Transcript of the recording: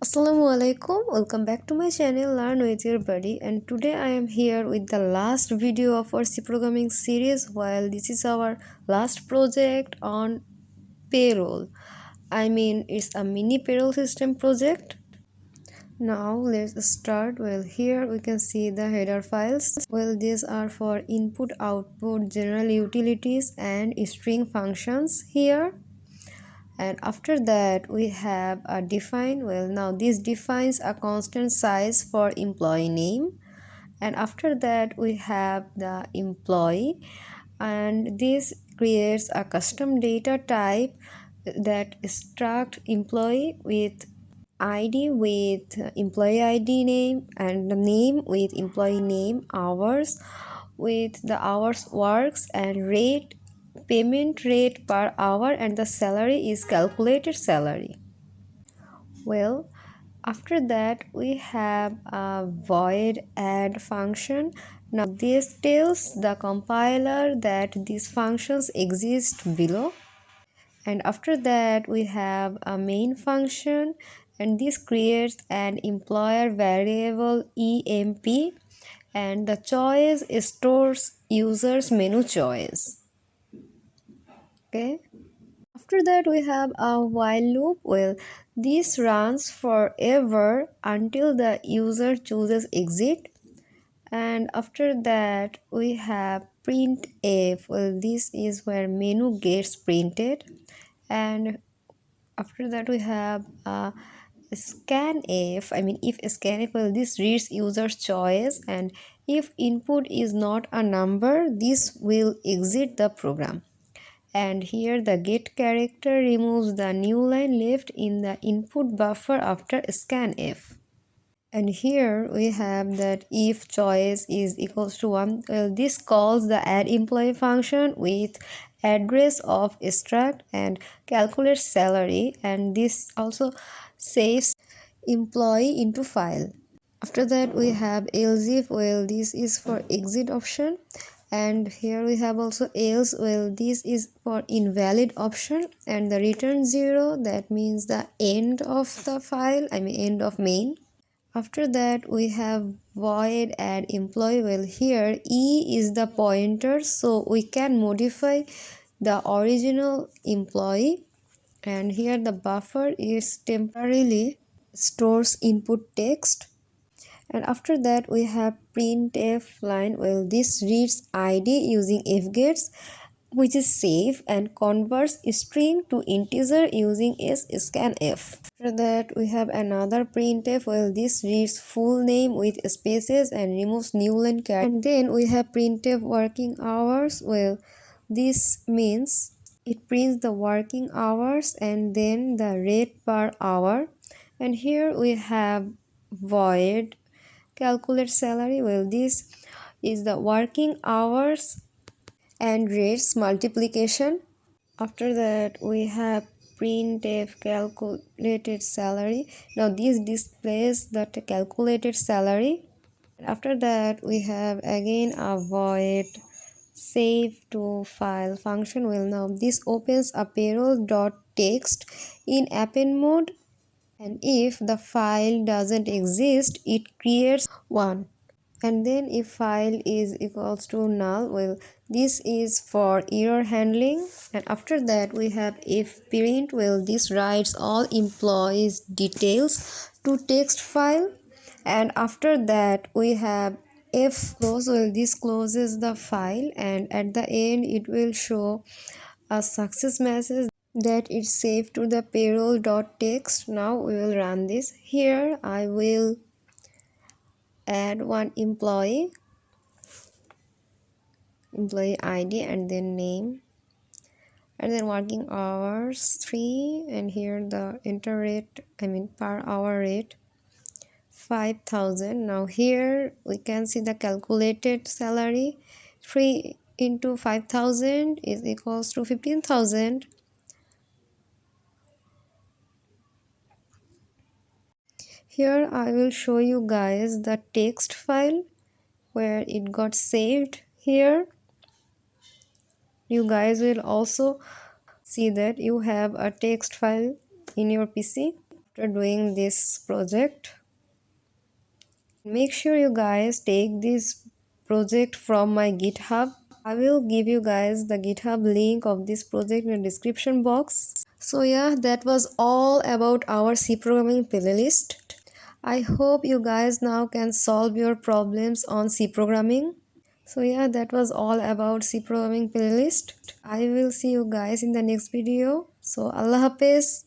Assalamualaikum, welcome back to my channel Learn with your buddy, and today I am here with the last video of our C programming series. While this is our last project on payroll, it's a mini payroll system project. Now let's start. Well, here we can see the header files. Well, these are for input, output, general utilities and string functions here. And after that we have a define. Well, now this defines a constant size for employee name, and after that we have the employee, and this creates a custom data type that struct employee with id with employee id name, and the name with employee name, hours with the hours works, and rate payment rate per hour, and the salary is calculated salary. Well, after that we have a void add function. Now this tells the compiler that these functions exist below. And after that we have a main function, and this creates an employer variable emp, and the choice stores users menu choice. Okay, after that we have a while loop. Well, this runs forever until the user chooses exit. And after that we have printf. Well, this is where menu gets printed. And after that we have scanf. If scanf, well, this reads user's choice, and if input is not a number, this will exit the program. And here the get character removes the new line left in the input buffer after scanf. And here we have that if choice is equals to 1, this calls the add employee function with address of struct and calculates salary, and this also saves employee into file. After that we have else if. Well, this is for exit option. And here we have also else. Well, this is for invalid option, and the return 0, that means the end of the file, end of main. After that we have void add employee. Well, here e is the pointer, so we can modify the original employee. And here the buffer is temporarily stores input text. And after that we have printf line. Well, this reads id using fgets, which is safe, and converts string to integer using scanf. After that we have another printf. Well, this reads full name with spaces and removes new line character. And then we have printf working hours. Well, this means it prints the working hours and then the rate per hour. And here we have void calculate salary. Well, this is the working hours and rates multiplication. After that we have printf calculated salary. Now this displays the calculated salary. After that we have again a void save to file function. Well, now this opens a payroll.txt in append mode, and if the file doesn't exist it creates one. And then if file is equals to null, well, this is for error handling. And after that we have if print. Well, this writes all employees details to text file. And after that we have if close. Well, this closes the file, and at the end it will show a success message that it's saved to the payroll.txt. Now we will run this. Here I will add one employee id, and then name, and then working hours 3, and here the enter rate, per hour rate 5,000. Now here we can see the calculated salary. 3 into 5,000 is equals to 15,000. Here I will show you guys the text file where it got saved. Here you guys will also see that you have a text file in your PC. after doing this project. Make sure you guys take this project from my GitHub. I will give you guys the GitHub link of this project in the description box. So yeah, that was all about our C programming playlist. I hope you guys now can solve your problems on C programming. So yeah, that was all about C programming playlist. I will see you guys in the next video. So Allah Hafiz.